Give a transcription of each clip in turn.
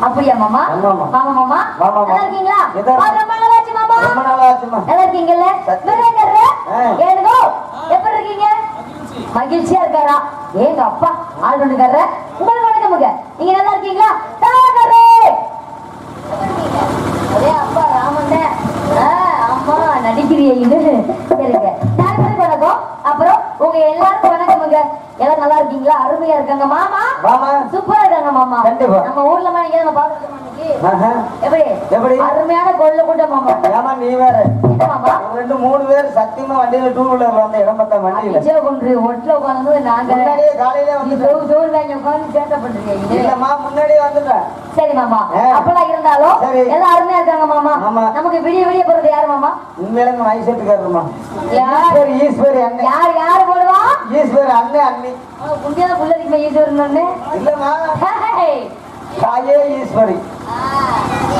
அப்படியா மாமா? மாமா மாமா நல்லா இருக்கீங்களா? ரொம்ப நாளாச்சு மாமா. நல்லா இருக்கீங்கல்ல? ஏனுகோ எப்படி இருக்கீங்க? மகிழ்ச்சியா இருக்காரா? ஏங்க அப்பா ஆள் ஒண்ணுக்கார உங்களுக்கு வணக்கமுங்க. நீங்க நல்லா இருக்கீங்களா? அதே அப்பா ராமன் அம்மா நடிக்கிறீங்க. சரிங்க வணக்கம். அப்புறம் உங்க எல்லாருக்கும் வணக்கமுங்க. எல்லாம் நல்லா இருக்கீங்களா? அருமையா இருக்காங்க மாமா. சூப்பரா இருக்காங்க மாமா. நம்ம ஊர்ல நீங்க பாத்துருக்கோம் எப்படி அருமையான கொள்ள கூட்ட மாமா. ஏமா நீ வேற மாமா 2-3 பேர் சத்தியமா வண்டியில டூ வீலர் வந்த இடம் பார்த்தா வண்டியில ஒட்டுல உட்காந்து நாங்க காலையில வந்து ஜோர் வாங்கி உட்காந்து சேட்டை பண்றீங்க. இல்லம்மா முன்னாடியே வந்துட்டேன். சரி மாமா அப்பெல்லாம் இருந்தாலும் எல்லாம் அருமையா இருக்காங்க மாமா. நமக்கு விடிய விடிய போறது யாரு மாமா? உண்மையில ஐசத்துக்காரமா ஈஸ்வரி அண்ணன். யாரு போடுவா? ஈஸ்வரி அண்ணன் அண்ணி புண்ணியத புள்ளதிக்கு ஈஸ்வரன் இல்லம்மா தாயே ஈஸ்வரி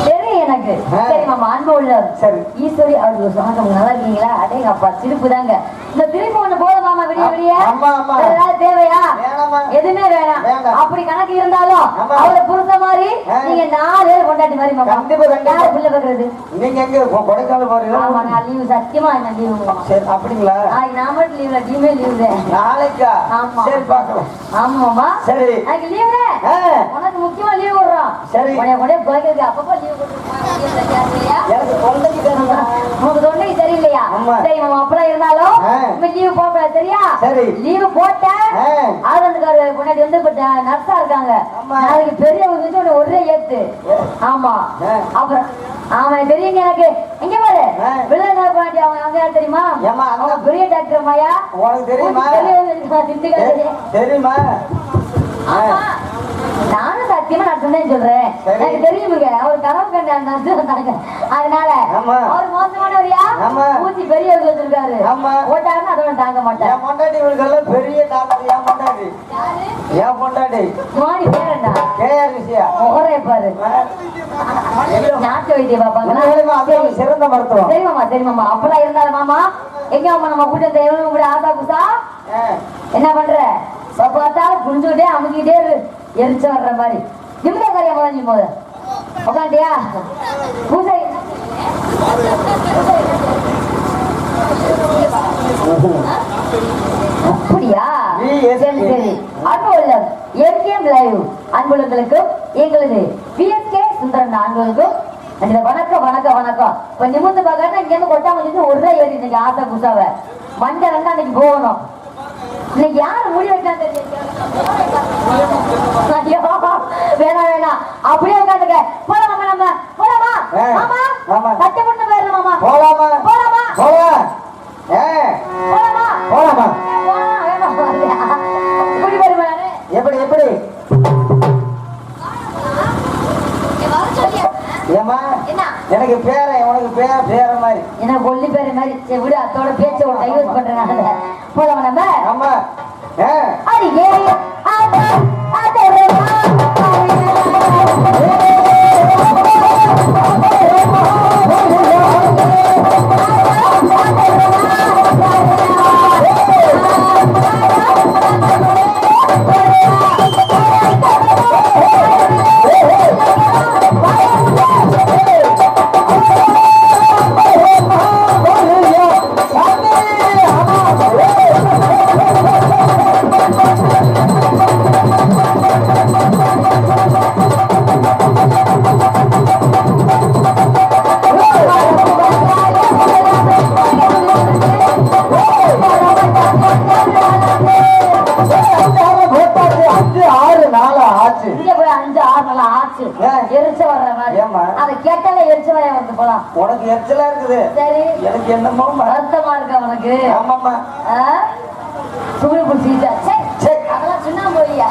சரி எனக்கு சரி மாமா அன்பு உள்ளவர். சரி ஈஸ்வரி அவருக்கு சொன்னாங்க நல்லா இருக்கீங்களா? அடேங்க அப்பா சிரிப்பு தாங்க. இந்த திருப்பி ஒண்ணு போதும் மாமா விடிய விடிய ஏதாவது தேவையா? எதுவுமே வேணாம். அப்படி கணக்கு இருந்தாலும் அவரை புரிந்த மாதிரி நீங்க 4 பேர் கொண்டாடி மாதிரி மாமா. யாரு புள்ள பாக்குறது? நீங்க எங்க கொடைக்கானல் போறீங்க? ஆமா நான் லீவு சத்தியமா என்ன லீவு. சரி அப்படிங்களா? நான் மட்டும் லீவ்ல டீமே லீவு நாளைக்கா? ஆமா சரி பார்க்கலாம். ஆமா மாமா சரி எனக்கு லீவுல உனக்கு முக்கியமா லீவு விடுறோம். சரி கொடை கோயிலுக்கு அப்பப்ப லீவு எனக்கு தொண்டைக்கு சரியில்லையா? சரி மாமா அப்பெல்லாம் இருந்தாலும் லீவு போக சரியா? லீவு போட்ட ஆதந்துக்காரு முன்னாடி வந்து நர்ஸா இருக்காங்க. நாளைக்கு பெரிய ஒரே ஏத்து. ஆமா அப்புறம் அவன் தெரியுங்க எனக்கு எங்க பாரு விழுதுநகர் பாண்டி அவங்க அங்க யாரு தெரியுமா? அவங்க பெரிய டாக்டர் மாயா. உனக்கு தெரியுமா? தெரியுமா? நானும் சத்தியமா நான் சொன்னேன்னு சொல்றேன். எனக்கு தெரியுமுங்க அவர் கனவு கண்டாங்க. அதனால அவர் மோசமானவரியா ஊசி பெரிய வச்சிருக்காரு. ஓட்டாருன்னு அதோட தாங்க மாட்டேன். பொண்டாட்டி இவர்களுக்கு பெரிய டாக்டர். ஏன் பொண்டாட்டி ஏன் பொண்டாட்டி மாடி பேரண்டா கேஆர் விஷயா ஒரே பாரு நாட்டு வைத்திய பாப்பாங்க. சிறந்த மருத்துவம். சரி மாமா சரி மாமா அப்பெல்லாம் இருந்தாலும் மாமா எங்க அம்மா நம்ம கூட்டத்தை எவ்வளவு கூட ஆசா புசா என்ன பண்ற பார்த்தாலும் புரிஞ்சுக்கிட்டே அமுக்கிட்டே எரிச்சு வர்ற மாதிரி நிமிட காரியம் முளைஞ்சும் போது உட்காண்டியா பூசை அப்படியா? சரி சரி அன்பு உள்ளம் எம்கேஎம் லைவ் அன்புள்ளங்களுக்கும் எங்களது பிஎஸ்கே சுந்தரன் அன்புகளுக்கும் வணக்கம் வணக்கம் வணக்கம். இப்ப நிமிர்ந்து பார்க்கறேன் இங்க இருந்து கொட்டாம ஒரே ஏறி இன்னைக்கு ஆசை புசாவை மண்டை ரெண்டா அன்னைக்கு போகணும். இன்னைக்கு யாரு முடி வைக்கலாம் தெரியும்? வேணாம் வேணாம் அப்படியே உட்காந்துக்க. போலாமா நம்ம போலாமா? மாமா கட்ட பண்ண பேர்ல மாமா போலாமா போலாமா போலாம் போலாமா போலாமா முடி வருமா? எப்படி எப்படி ஏமா எனக்கு பேர உனக்கு பேர மாதிரி என்ன கொல்லி பேர மாதிரி விடு அத்தோட பேச்ச ஒரு டைவர்ஸ் பண்றேன். போலாமா நம்ம? ஆமா அது ஏறி 5 6 நாள் ஆச்சு எரிச்ச வர்ற மாதிரி அதை கேட்டாலே எரிச்ச வரைய வந்து போலாம் உனக்கு எரிச்சலா இருக்குது சரி எனக்கு என்னமோ வருத்தமா இருக்கா உனக்கு ஆமாம்மா சுமி புடிச்சா சரி அதெல்லாம் சின்ன போய்யா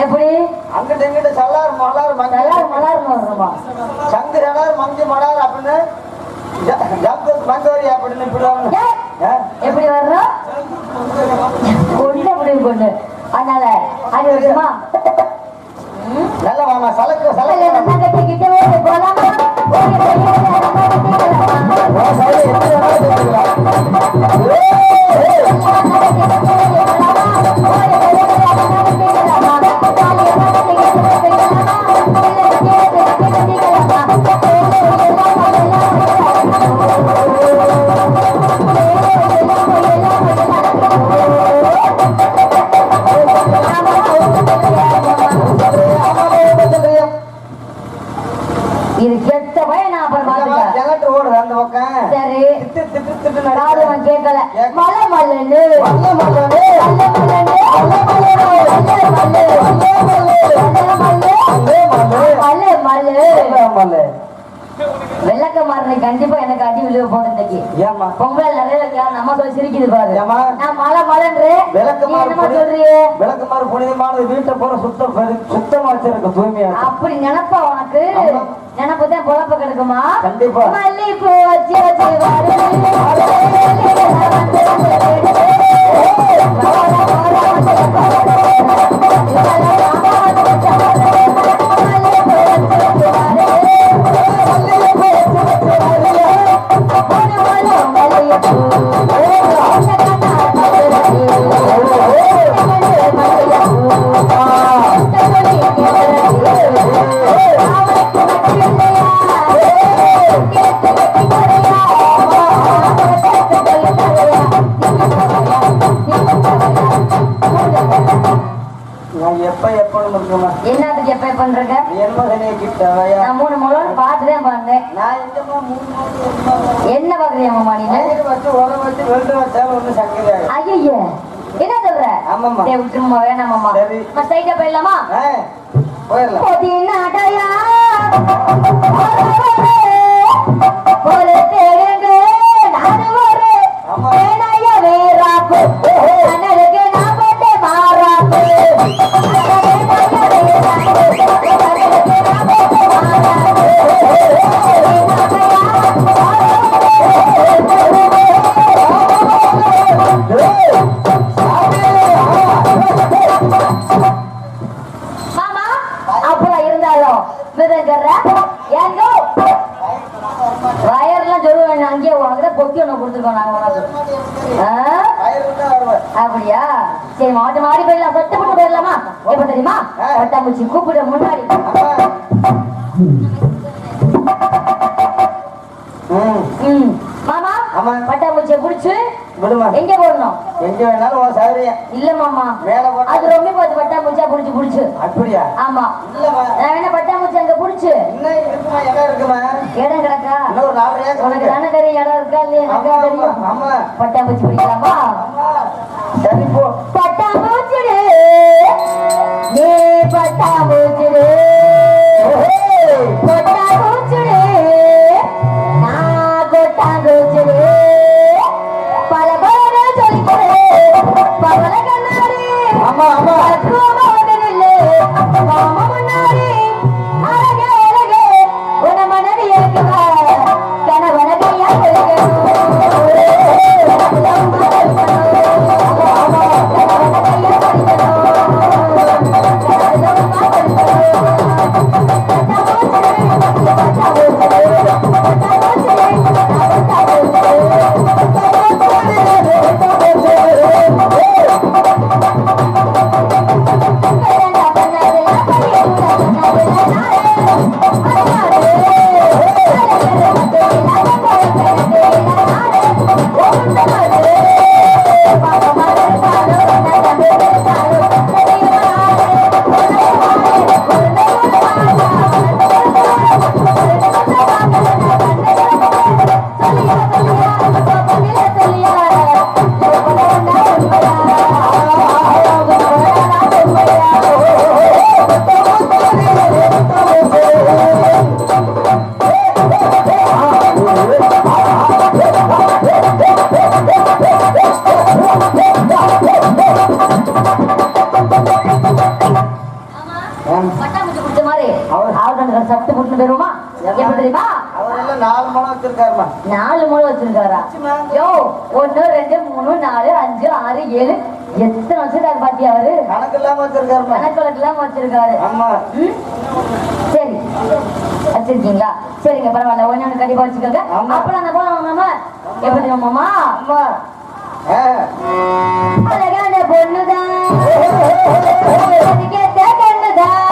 எப்படி அங்கிட்ட இங்கிட்ட சல்லாறு மலாறு சங்கு சலாறு மங்கி மலாறு அப்படின்னு மங்கோரி அப்படின்னு எப்படி வர்றோம் கொண்டு முடிவு கொண்டு அதனால அது வருமா நல்ல மாமா சலக்கு சலக்கு கிட்ட போலாமா இது கெட்ட பையன் அப்புறம் கிணட்டு ஓடுது அந்த பக்கம் சரி திட்டு கேட்கல மலை மல்லு வெள்ளக்கமாரனை கண்டிப்பா எனக்கு அடி விழுவ போனதுக்கு பொங்கல் நிறைய நம்ம சொல்லி சிரிக்குது பாரு நான் மலை மலைன்றேன் விளக்கமாறு புனிதமானது வீட்டை போற சுத்தமா வச்சிருக்க தூய்மையா அப்படி நினைப்பா உனக்கு நினைப்புதான் பொழப்ப கிடைக்குமா கண்டிப்பா மல்லிப்பூ வச்சு வச்சு என்னதுக்கு எப்ப பண்றீங்க நான் 3 முறை பார்த்துதான் பண்ணேன் என்ன பாக்குறியா மாமா நீங்க ஐயோ என்ன சொல்ற விட்டுருமா வேணாமாமா ஸ்ட்ரைட்டா போயிடலாமா ஒரு தேடுங்க நானு ஒரு வேணாய வேறாப்பு கண்ணலுக்கு நான் போட்டு மாறாப்பு மாமா அப்பா இருந்தாலும் ஏங்கோ வயர்லாம் சொல்லுவேன் அங்கேயே உனக்கு பொக்கி ஒண்ணு கொடுத்துருக்கோம் நாங்க உனக்கு அப்படியா சரி மாட்டு மாடி போயிடலாம் சொட்டு போட்டு போயிடலாமா எப்ப தெரியுமா பட்டாம்பூச்சி கூப்பிட முன்னாடி மாமா பட்டாம்பூச்சியை புடிச்சு எங்க போடணும் எங்க வேணாலும் இல்ல மாமா அது ரொம்ப பார்த்து பட்டாம்பூச்சியா புடிச்சு புடிச்சு அப்படியா ஆமா நான் வேணா பட்டாம்பூச்சி அங்க புடிச்சு இடம் கிடக்கா உனக்கு தானே தெரியும் இடம் இருக்கா இல்லையா எனக்கு தெரியும் பட்டாம்பூச்சி பிடிக்கலாமா சரி போ பட்டாம்பூச்சிடு ஏ பட்டாம்பூச்சிடு கொட்டாம்பூச்சிடு நான் கொட்டாம்பூச்சிடு பல பல சொல்லிக்கிறேன் பவள கண்ணாடி மாமா முன்னாடி அழகே அழகே பட்டாம்பூச்சி குடிச்ச மாதிரி அவர் சத்து புட்டு போயிருமா எப்படி தெரியுமா? அவரெல்லாம் 4 முளை வச்சிருக்காருமா. 4 முளை வச்சிருக்காரா? யோ 1 2 3 4 5 6 7 எத்தனை வச்சிருக்காரு பாத்தியா? அவரு கணக்கு இல்லாம வச்சிருக்காரு. கணக்கு இல்லாம வச்சிருக்காரு. ஆமா. சரி வச்சிருக்கீங்களா? சரிங்க பரவாயில்ல. ஒன்னு கண்டிப்பா வச்சுக்கோங்க. அப்புறம் அந்த போலாம் மாமா. எப்படி மாமா? அம்மா அழகான பொண்ணுதான் கேட்ட கண்ணுதான்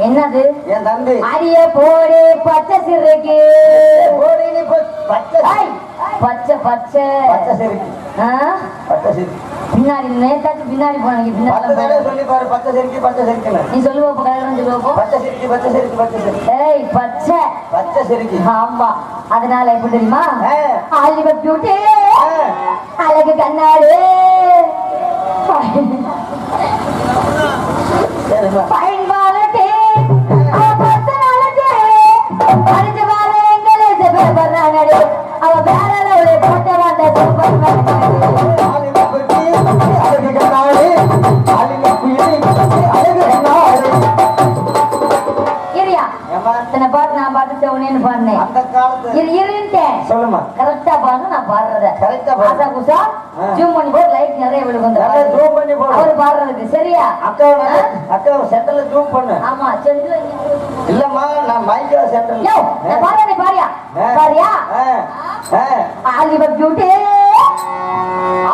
என்னது? என் தம்பி அரிய போடு பச்சை சிறுக்கு பச்சை பச்சை பச்சை பச்சை சிறுக்கு பச்சை சிறுக்கு பின்னாடி நேத்தாச்சு பின்னாடி போனீங்க. பின்னாடி சொல்லி பாரு. பச்சை சிறுக்கி பச்சை சிறுக்கு நீ சொல்லுவோம் சொல்லுவோம். பச்சை சிறுக்கி பச்சை சிறுக்கு பச்சை சிறுக்கு. ஏய் பச்சை பச்சை சிறுக்கி. ஆமா. அதனால எப்படி தெரியுமா? ஆலிவர் பியூட்டி அழகு கண்ணாடி பயன்பாலட்டே அவ வேற போட்ட பாட்டு நான் பாட்டு செவனேன்னு பாடினேன். சொல்லுமா கரெக்டா பாருங்க. நான் பாடுறத கரெக்டா புதுசா ஜூம் பண்ணி போட்டு லைட் நிறைய விழுகும். அவரு பாடுறதுக்கு சரியா? அக்கா சென்டர்ல ஜூம் பண்ணு. ஆமா சென்டர்ல இல்லம்மா நான் மைக்ல சென்டர்ல நான் பாடுறேன். பாரியா பாரியா ஆலிவர் பியூட்டி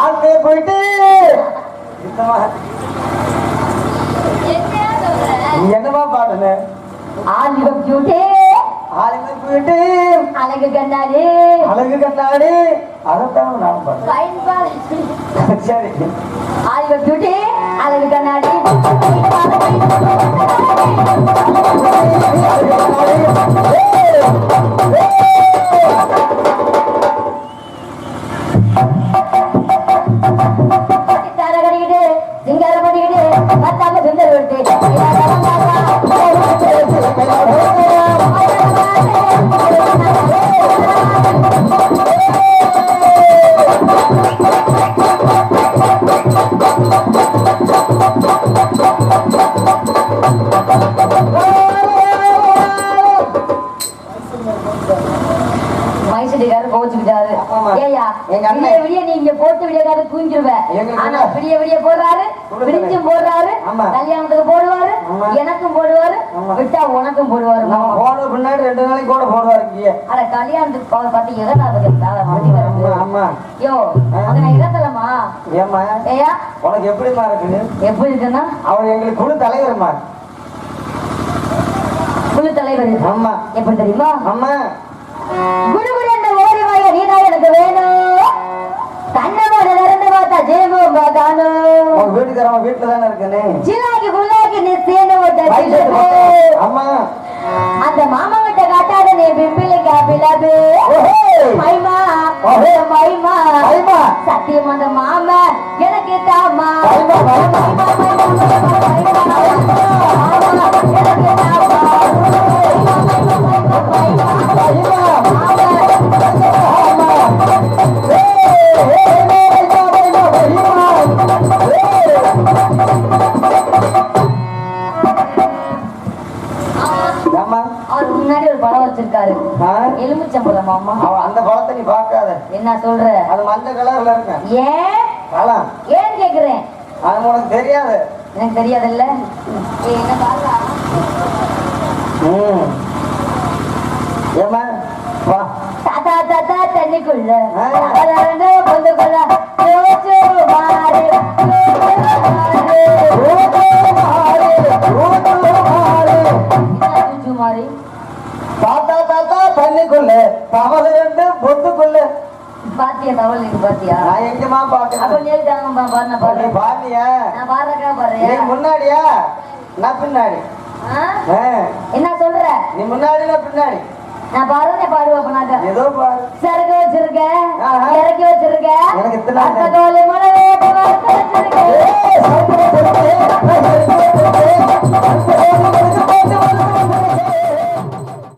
ஆல்தே போயிட்டு என்னமா பாடுன? ஆலிவர் பியூட்டி ஆலிவர் பியூட்டி அழகு கண்ணாடி அழகு கண்ணாடி. அதான் நான் பாடுறேன். சரி ஆலிவர் பியூட்டி அழகு கண்ணாடி தரகடிக்கிட்டு சிங்கார பண்ணிக்கிட்டு பத்தாம சுந்தர் விட்டு மைசூரிக்காரர் கோச்சுக்கிட்டாரு. ஏயா விடிய விடிய நீங்க போட்டு விடியக்காரு தூங்கிடுவேன். ஆனா விடிய விடிய போடுறாரு, விடிஞ்சும் போடுறாரு, கல்யாணத்துக்கு போடுவாரு, எனக்கும் போடுவாரு, விட்டா உனக்கும் போடுவாரு. போன பின்னாடி 2 நாளைக்கு கூட போடுவாரு. அட கல்யாணத்துக்கு பார்த்து யோ அங்க இடத்துலமா ஏமா ஏயா உனக்கு எப்படிமா இருக்கு? எப்படி இருக்குன்னா அவர் எங்களுக்கு குழு தலைவர்மா. குழு தலைவர். ஆமா. எப்படி தெரியுமா? ஆமா. குடுகுடு என்ற ஓடி வாய நீதான் எனக்கு வேணும். கண்ணமோட நிறந்து பார்த்தா ஜேமோ பாதானோ. உன் வீட்டுக்காரன் வீட்டுல தானே இருக்கனே. ஜிலாக்கி குலாக்கி நீ சேன ஓட்ட. ஆமா. அந்த மாமா கிட்ட காட்டாத நீ பிம்பிளி காப்பிலாது. மைமா ஓஹே மைமா மைமா சத்தியம் அந்த மாமா எனக்கு தாமா. மைமா மைமா மைமா எனக்கு தாமா. அவர் முன்னாடி ஒரு பழம் வச்சிருக்காரு. எலுமிச்சம்பழம். மாமா அந்த பழத்தை நீ பார்க்காத. என்ன சொல்ற? அது மஞ்சள் கலர்ல இருக்கு. ஏன் பழம் ஏன் கேக்குறேன்? அது உனக்கு தெரியாது. எனக்கு தெரியாதுல்ல. என்ன பாருங்க ஏமா வா தாத்தா தாத்தா தண்ணிக்குள்ள ஆ. ரெண்டு பொந்துக்குள்ள யோச்சு மாறு யோச்சு மாறி தாத்தா தாத்தா தண்ணிக்குள்ள தவளை ரெண்டு பொத்துக்குள்ள பாத்தியா தவள் நீங்க பாத்தியா நான் எங்கம்மா அப்ப பாக்குறேன் நீ தாங்க பாரு நீ பாரு பாருனியா நான் பாடுறக்கா நீ பாரு முன்னாடியா நான் பின்னாடி ஆ? ஆ. என்ன சொல்ற நீ முன்னாடி நான் பின்னாடி நான் பாடுறேன் பாடுவேன் பண்ணாக்க ஏதோ பாரு சரக்கு வச்சிருக்கேன் ஆஹா. இறக்கி வச்சிருக்கேன் எனக்கு இத்தனை அத்த தோலை மலவே வச்சிருக்கேன்